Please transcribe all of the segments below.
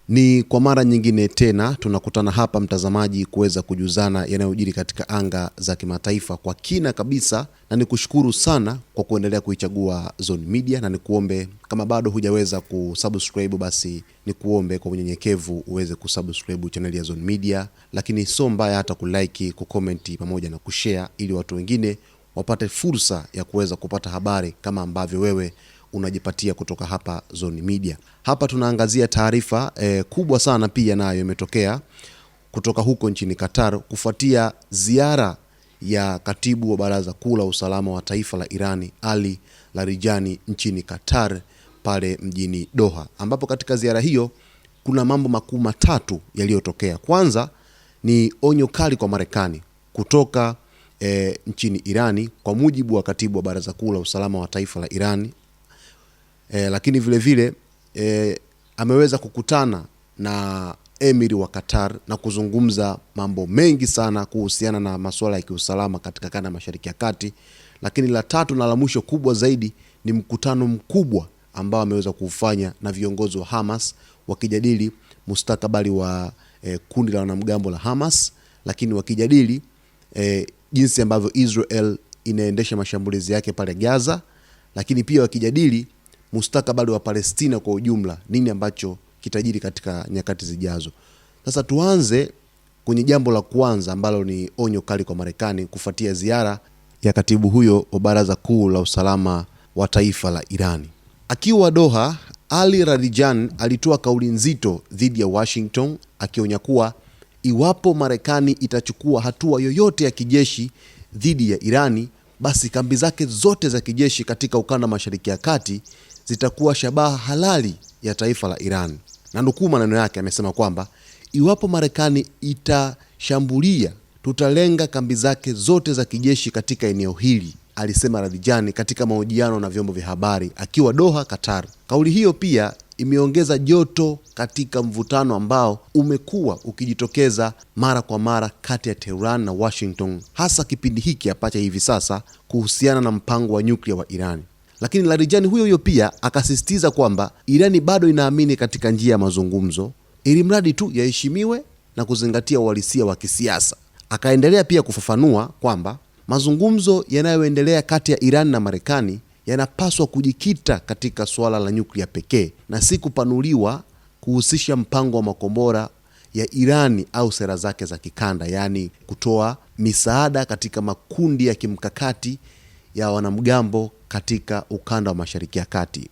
Ni kwa mara nyingine tena tunakutana hapa mtazamaji kuweza kujuzana yanayojiri katika anga za kimataifa kwa kina kabisa, na nikushukuru sana kwa kuendelea kuichagua Zone Media, na nikuombe kama bado hujaweza kusubscribe basi nikuombe kwa unyenyekevu uweze kusubscribe channel ya Zone Media, lakini sio mbaya hata kulike, kucomment pamoja na kushare ili watu wengine wapate fursa ya kuweza kupata habari kama ambavyo wewe unajipatia kutoka hapa Zone Media. Hapa tunaangazia taarifa kubwa sana pia nayo imetokea kutoka huko nchini Qatar kufuatia ziara ya katibu wa Baraza Kuu la Usalama wa Taifa la Irani Ali Larijani nchini Qatar pale mjini Doha, ambapo katika ziara hiyo kuna mambo makuu matatu yaliyotokea. Kwanza ni onyo kali kwa Marekani kutoka nchini Irani kwa mujibu wa katibu wa Baraza Kuu la Usalama wa Taifa la Irani. Lakini vile vile ameweza kukutana na emiri wa Qatar na kuzungumza mambo mengi sana kuhusiana na masuala ya kiusalama katika kanda Mashariki ya Kati. Lakini la tatu na la mwisho kubwa zaidi ni mkutano mkubwa ambao ameweza kufanya na viongozi wa Hamas wakijadili mustakabali wa kundi la wanamgambo la Hamas, lakini wakijadili jinsi ambavyo Israel inaendesha mashambulizi yake pale Gaza, lakini pia wakijadili mustakabali wa Palestina kwa ujumla, nini ambacho kitajiri katika nyakati zijazo. Sasa tuanze kwenye jambo la kwanza ambalo ni onyo kali kwa Marekani kufuatia ziara ya katibu huyo wa Baraza Kuu la Usalama wa Taifa la Irani. Akiwa Doha, Ali Larijani alitoa kauli nzito dhidi ya Washington akionya kuwa iwapo Marekani itachukua hatua yoyote ya kijeshi dhidi ya Irani, basi kambi zake zote za kijeshi katika ukanda Mashariki ya Kati zitakuwa shabaha halali ya taifa la Iran. Na nukuu maneno yake, amesema kwamba iwapo Marekani itashambulia, tutalenga kambi zake zote za kijeshi katika eneo hili, alisema Larijani katika mahojiano na vyombo vya habari akiwa Doha, Qatar. Kauli hiyo pia imeongeza joto katika mvutano ambao umekuwa ukijitokeza mara kwa mara kati ya Tehran na Washington, hasa kipindi hiki apacha hivi sasa kuhusiana na mpango wa nyuklia wa Irani. Lakini Larijani huyo pia akasisitiza kwamba Irani bado inaamini katika njia ya mazungumzo ili mradi tu yaheshimiwe na kuzingatia uhalisia wa kisiasa. Akaendelea pia kufafanua kwamba mazungumzo yanayoendelea kati ya Irani na Marekani yanapaswa kujikita katika suala la nyuklia pekee na si kupanuliwa kuhusisha mpango wa makombora ya Irani au sera zake za kikanda, yaani kutoa misaada katika makundi ya kimkakati ya wanamgambo katika ukanda wa Mashariki ya Kati.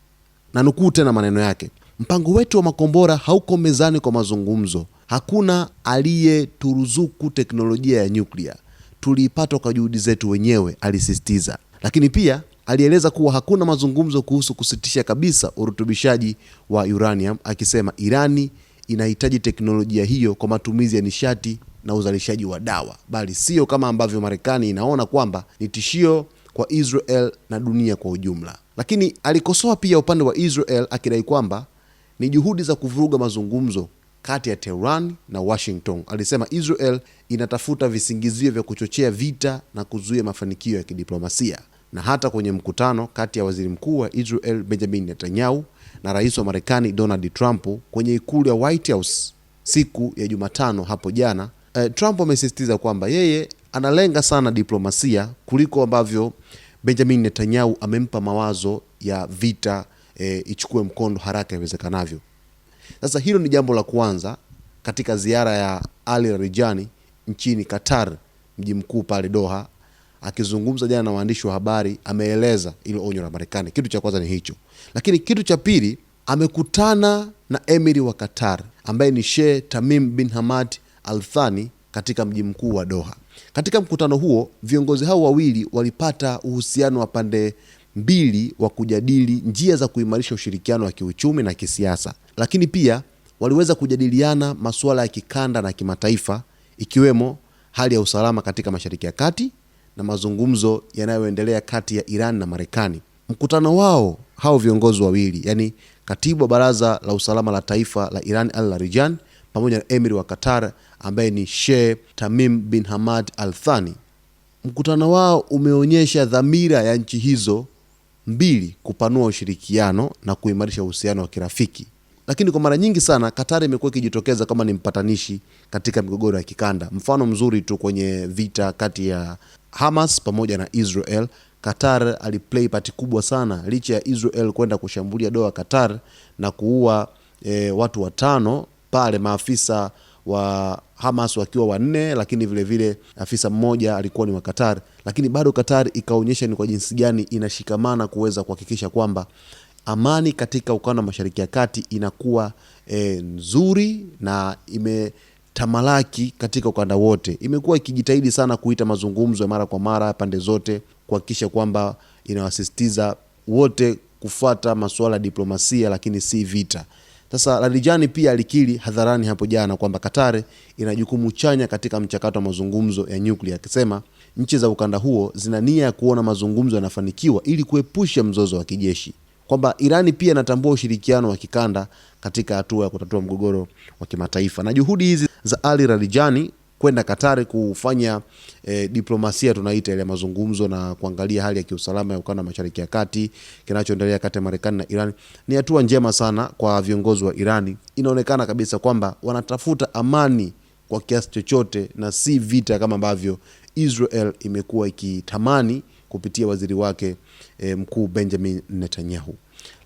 Na nukuu tena maneno yake, mpango wetu wa makombora hauko mezani kwa mazungumzo. Hakuna aliyeturuzuku teknolojia ya nyuklia, tuliipata kwa juhudi zetu wenyewe, alisisitiza. Lakini pia alieleza kuwa hakuna mazungumzo kuhusu kusitisha kabisa urutubishaji wa uranium, akisema Irani inahitaji teknolojia hiyo kwa matumizi ya nishati na uzalishaji wa dawa, bali sio kama ambavyo Marekani inaona kwamba ni tishio kwa Israel na dunia kwa ujumla. Lakini alikosoa pia upande wa Israel akidai kwamba ni juhudi za kuvuruga mazungumzo kati ya Tehran na Washington. Alisema Israel inatafuta visingizio vya kuchochea vita na kuzuia mafanikio ya kidiplomasia. Na hata kwenye mkutano kati ya waziri mkuu wa Israel Benjamin Netanyahu na rais wa Marekani Donald Trump kwenye ikulu ya White House siku ya Jumatano hapo jana, Trump amesisitiza kwamba yeye analenga sana diplomasia kuliko ambavyo Benjamin Netanyahu amempa mawazo ya vita ichukue mkondo haraka iwezekanavyo. Sasa hilo ni jambo la kwanza katika ziara ya Ali Larijani nchini Qatar, mji mkuu pale Doha. Akizungumza jana na waandishi wa habari, ameeleza ile onyo la Marekani. Kitu cha kwanza ni hicho. Lakini kitu cha pili, amekutana na emiri wa Qatar ambaye ni Sheikh Tamim bin Hamad Al Thani katika mji mkuu wa Doha. Katika mkutano huo, viongozi hao wawili walipata uhusiano wa pande mbili wa kujadili njia za kuimarisha ushirikiano wa kiuchumi na kisiasa. Lakini pia waliweza kujadiliana masuala ya kikanda na kimataifa, ikiwemo hali ya usalama katika Mashariki ya Kati na mazungumzo yanayoendelea kati ya Iran na Marekani. Mkutano wao hao viongozi wawili, yani katibu wa Baraza la Usalama la Taifa la Iran Ali Larijani pamoja na emiri wa Qatar ambaye ni Sheikh Tamim bin Hamad Al Thani, mkutano wao umeonyesha dhamira ya nchi hizo mbili kupanua ushirikiano na kuimarisha uhusiano wa kirafiki. Lakini kwa mara nyingi sana Qatar imekuwa ikijitokeza kama ni mpatanishi katika migogoro ya kikanda. Mfano mzuri tu kwenye vita kati ya Hamas pamoja na Israel, Qatar aliplay part kubwa sana, licha ya Israel kwenda kushambulia Doha Qatar na kuua watu 5 pale, maafisa wa Hamas wakiwa 4, lakini vile vile afisa mmoja alikuwa ni wa Qatar, lakini bado Qatar ikaonyesha ni kwa jinsi gani inashikamana kuweza kuhakikisha kwamba amani katika ukanda wa Mashariki ya Kati inakuwa nzuri na imetamalaki katika ukanda wote. Imekuwa ikijitahidi sana kuita mazungumzo ya mara kwa mara pande zote, kuhakikisha kwamba inawasisitiza wote kufuata masuala ya diplomasia lakini si vita. Sasa Larijani pia alikiri hadharani hapo jana kwamba Qatar ina jukumu chanya katika mchakato wa mazungumzo ya nyuklia, akisema nchi za ukanda huo zina nia ya kuona mazungumzo yanafanikiwa ili kuepusha mzozo wa kijeshi, kwamba Irani pia inatambua ushirikiano wa kikanda katika hatua ya kutatua mgogoro wa kimataifa. Na juhudi hizi za Ali Larijani kwenda Qatar kufanya diplomasia tunaita ile mazungumzo na kuangalia hali ya kiusalama ya ukanda wa Mashariki ya Kati, kinachoendelea kati ya Marekani na Iran, ni hatua njema sana kwa viongozi wa Irani. Inaonekana kabisa kwamba wanatafuta amani kwa kiasi chochote na si vita kama ambavyo Israel imekuwa ikitamani kupitia waziri wake mkuu Benjamin Netanyahu.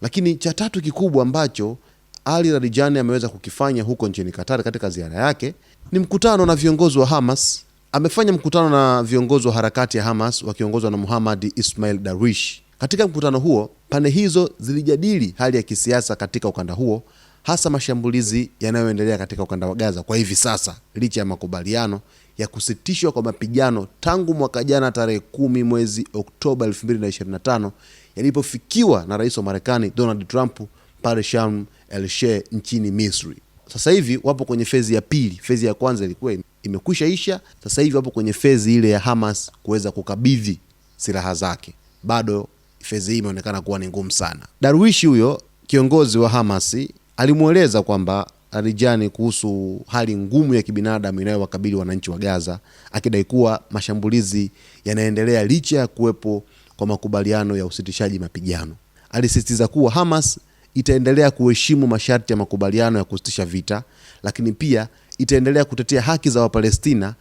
Lakini cha tatu kikubwa ambacho Ali Larijani ameweza kukifanya huko nchini Qatar katika ziara yake ni mkutano na viongozi wa Hamas. Amefanya mkutano na viongozi wa harakati ya Hamas wakiongozwa na Muhammad Ismail Darwish. Katika mkutano huo, pande hizo zilijadili hali ya kisiasa katika ukanda huo, hasa mashambulizi yanayoendelea katika ukanda wa Gaza kwa hivi sasa, licha ya makubaliano ya kusitishwa kwa mapigano tangu mwaka jana tarehe 10 mwezi Oktoba 2025 yalipofikiwa na rais wa Marekani Donald Trump pale Sharm el Sheikh nchini Misri. Sasa hivi wapo kwenye fezi ya pili. Fezi ya kwanza ilikuwa imekwisha isha. Sasa hivi wapo kwenye fezi ile ya Hamas kuweza kukabidhi silaha zake. Bado fezi hii imeonekana kuwa ni ngumu sana. Darwish huyo kiongozi wa Hamas alimueleza kwamba Larijani kuhusu hali ngumu ya kibinadamu inayowakabili wananchi wa Gaza, akidai kuwa mashambulizi yanaendelea licha ya kuwepo kwa makubaliano ya usitishaji mapigano. Alisisitiza kuwa Hamas itaendelea kuheshimu masharti ya makubaliano ya kusitisha vita, lakini pia itaendelea kutetea haki za Wapalestina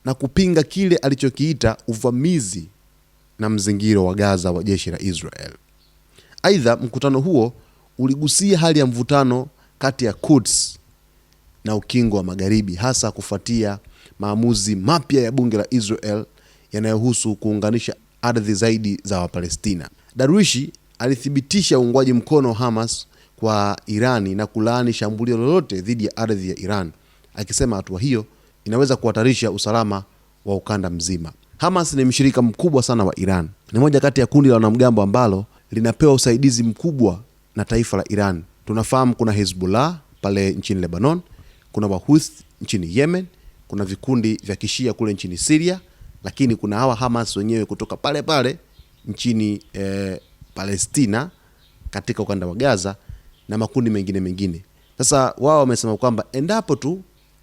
na kupinga kile alichokiita uvamizi na mzingiro wa Gaza wa jeshi la Israel. Aidha, mkutano huo uligusia hali ya mvutano kati ya Quds na ukingo wa Magharibi, hasa kufuatia maamuzi mapya ya bunge la Israel yanayohusu kuunganisha ardhi zaidi za Wapalestina. Darwish alithibitisha uungwaji mkono Hamas kwa Irani na kulaani shambulio lolote dhidi ya ardhi ya Iran, akisema hatua hiyo inaweza kuhatarisha usalama wa ukanda mzima. Hamas ni mshirika mkubwa sana wa Iran. Ni moja kati ya kundi la wanamgambo ambalo linapewa usaidizi mkubwa na taifa la Iran. Tunafahamu kuna Hezbollah pale nchini Lebanon, kuna Wahouthi nchini Yemen, kuna vikundi vya Kishia kule nchini Syria, lakini kuna hawa Hamas wenyewe kutoka pale pale nchini Palestina katika ukanda wa Gaza na makundi mengine. Sasa wao wamesema kwamba endapo tu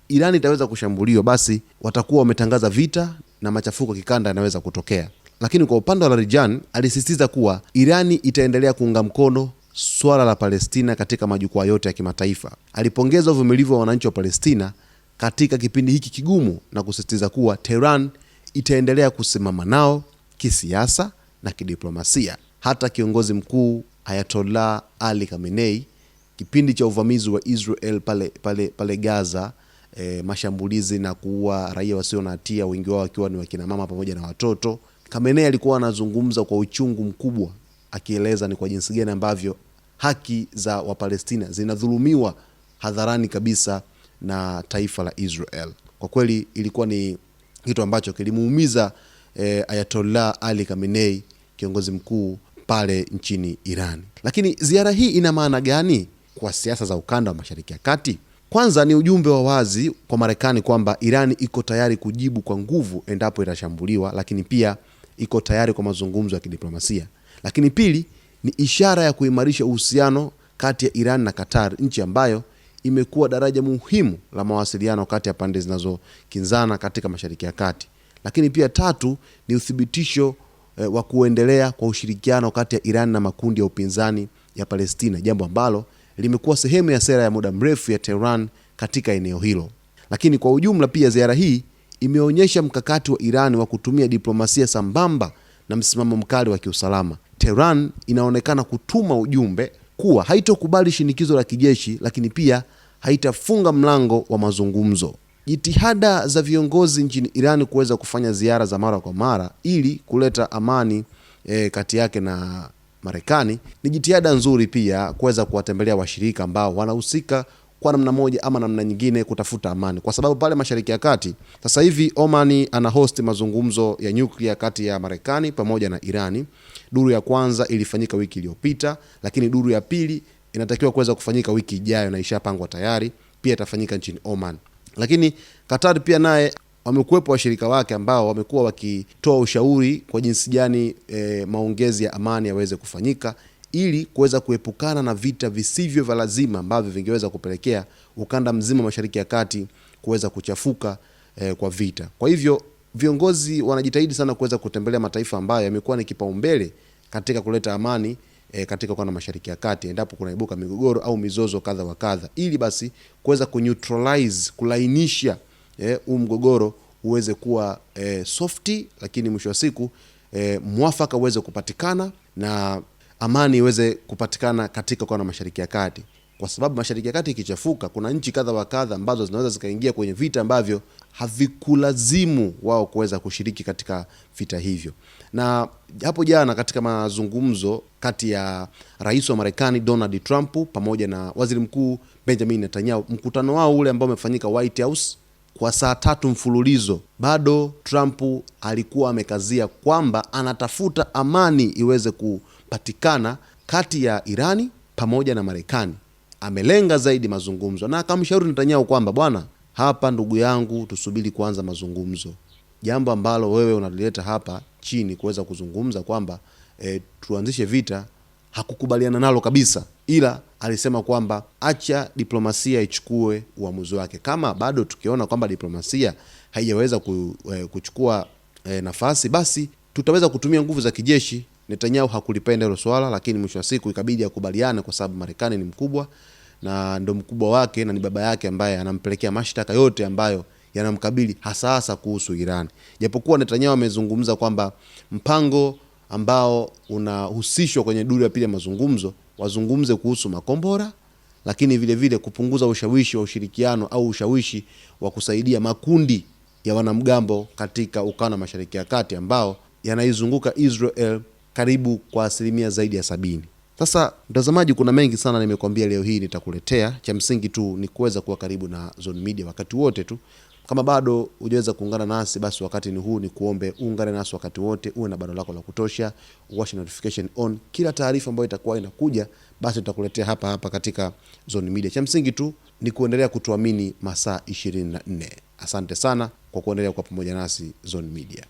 Iran itaweza kushambuliwa, basi watakuwa wametangaza vita na machafuko kikanda yanaweza kutokea. Lakini kwa upande wa Larijani alisisitiza kuwa Irani itaendelea kuunga mkono swala la Palestina katika majukwaa yote ya kimataifa. Alipongeza uvumilivu wa wananchi wa Palestina katika kipindi hiki kigumu na kusisitiza kuwa Tehran itaendelea kusimama nao kisiasa na kidiplomasia. Hata kiongozi mkuu Ayatollah Ali Khamenei, kipindi cha uvamizi wa Israel pale Gaza, mashambulizi na kuua raia wasio na hatia, wengi wao wakiwa ni wakina mama pamoja na watoto, Khamenei alikuwa anazungumza kwa uchungu mkubwa, akieleza ni kwa jinsi gani ambavyo haki za Wapalestina zinadhulumiwa hadharani kabisa na taifa la Israel. Kwa kweli ilikuwa ni kitu ambacho kilimuumiza Ayatollah Ali Khamenei, kiongozi mkuu pale nchini Iran. Lakini ziara hii ina maana gani kwa siasa za ukanda wa Mashariki ya Kati? Kwanza ni ujumbe wa wazi kwa Marekani kwamba Iran iko tayari kujibu kwa nguvu endapo itashambuliwa, lakini pia iko tayari kwa mazungumzo ya kidiplomasia. Lakini pili ni ishara ya kuimarisha uhusiano kati ya Iran na Qatar, nchi ambayo imekuwa daraja muhimu la mawasiliano kati ya pande zinazokinzana katika Mashariki ya Kati. Lakini pia tatu ni uthibitisho wa kuendelea kwa ushirikiano kati ya Iran na makundi ya upinzani ya Palestina, jambo ambalo limekuwa sehemu ya sera ya muda mrefu ya Tehran katika eneo hilo. Lakini kwa ujumla pia ziara hii imeonyesha mkakati wa Iran wa kutumia diplomasia sambamba na msimamo mkali wa kiusalama. Tehran inaonekana kutuma ujumbe kuwa haitokubali shinikizo la kijeshi, lakini pia haitafunga mlango wa mazungumzo. Jitihada za viongozi nchini Iran kuweza kufanya ziara za mara kwa mara ili kuleta amani kati yake na Marekani ni jitihada nzuri pia kuweza kuwatembelea washirika ambao wanahusika kwa namna moja ama namna nyingine kutafuta amani, kwa sababu pale Mashariki ya Kati sasa hivi Oman ana host mazungumzo ya nyuklia kati ya Marekani pamoja na Irani. Duru ya kwanza ilifanyika wiki iliyopita, lakini duru ya pili inatakiwa kuweza kufanyika wiki ijayo na ishapangwa tayari, pia itafanyika nchini Oman. Lakini Qatar pia naye wamekuwepo washirika wake ambao wamekuwa wakitoa ushauri kwa jinsi gani maongezi ya amani yaweze kufanyika ili kuweza kuepukana na vita visivyo vya lazima ambavyo vingeweza kupelekea ukanda mzima Mashariki ya Kati kuweza kuchafuka kwa vita. Kwa hivyo viongozi wanajitahidi sana kuweza kutembelea mataifa ambayo yamekuwa ni kipaumbele katika kuleta amani katika ukanda Mashariki ya Kati endapo kunaibuka migogoro au mizozo kadha wa kadha, ili basi kuweza kuneutralize, kulainisha mgogoro uweze kuwa softi, lakini mwisho wa siku mwafaka uweze kupatikana na amani iweze kupatikana katika ukanda Mashariki ya Kati, kwa sababu Mashariki ya Kati ikichafuka, kuna nchi kadha wa kadha ambazo zinaweza zikaingia kwenye vita ambavyo havikulazimu wao kuweza kushiriki katika vita hivyo. Na hapo jana katika mazungumzo kati ya rais wa Marekani Donald Trump pamoja na waziri mkuu Benjamin Netanyahu, mkutano wao ule ambao umefanyika White House kwa saa 3 mfululizo, bado Trump alikuwa amekazia kwamba anatafuta amani iweze kupatikana kati ya Irani pamoja na Marekani. Amelenga zaidi mazungumzo na akamshauri Netanyahu kwamba bwana, hapa ndugu yangu, tusubiri kuanza mazungumzo. Jambo ambalo wewe unalileta hapa chini kuweza kuzungumza kwamba tuanzishe vita, hakukubaliana nalo kabisa, ila alisema kwamba acha diplomasia ichukue uamuzi wake. Kama bado tukiona kwamba diplomasia haijaweza kuchukua nafasi, basi tutaweza kutumia nguvu za kijeshi. Netanyahu hakulipenda hilo swala, lakini mwisho wa siku ikabidi akubaliane kwa sababu Marekani ni mkubwa na ndo mkubwa wake na ni baba yake ambaye anampelekea mashtaka yote ambayo yanamkabili hasa kuhusu Iran. Japokuwa Netanyahu amezungumza kwamba mpango ambao unahusishwa kwenye duru ya pili ya mazungumzo wazungumze kuhusu makombora, lakini vile vile kupunguza ushawishi wa ushirikiano au ushawishi wa kusaidia makundi ya wanamgambo katika ukanda Mashariki ya Kati ambao yanaizunguka Israel karibu kwa asilimia zaidi ya 70. Sasa mtazamaji, kuna mengi sana nimekuambia leo hii nitakuletea. Cha msingi tu ni kuweza kuwa karibu na Zone Media wakati wote tu. Kama bado hujaweza kuungana nasi, basi wakati ni huu, ni kuombe uungane nasi wakati wote, uwe na bando lako la kutosha, watch notification on. Kila taarifa ambayo itakuwa inakuja, basi tutakuletea hapa katika Zone Media. Cha msingi tu ni kuendelea kutuamini masaa 24. Asante sana kwa kuendelea kwa pamoja nasi Zone Media.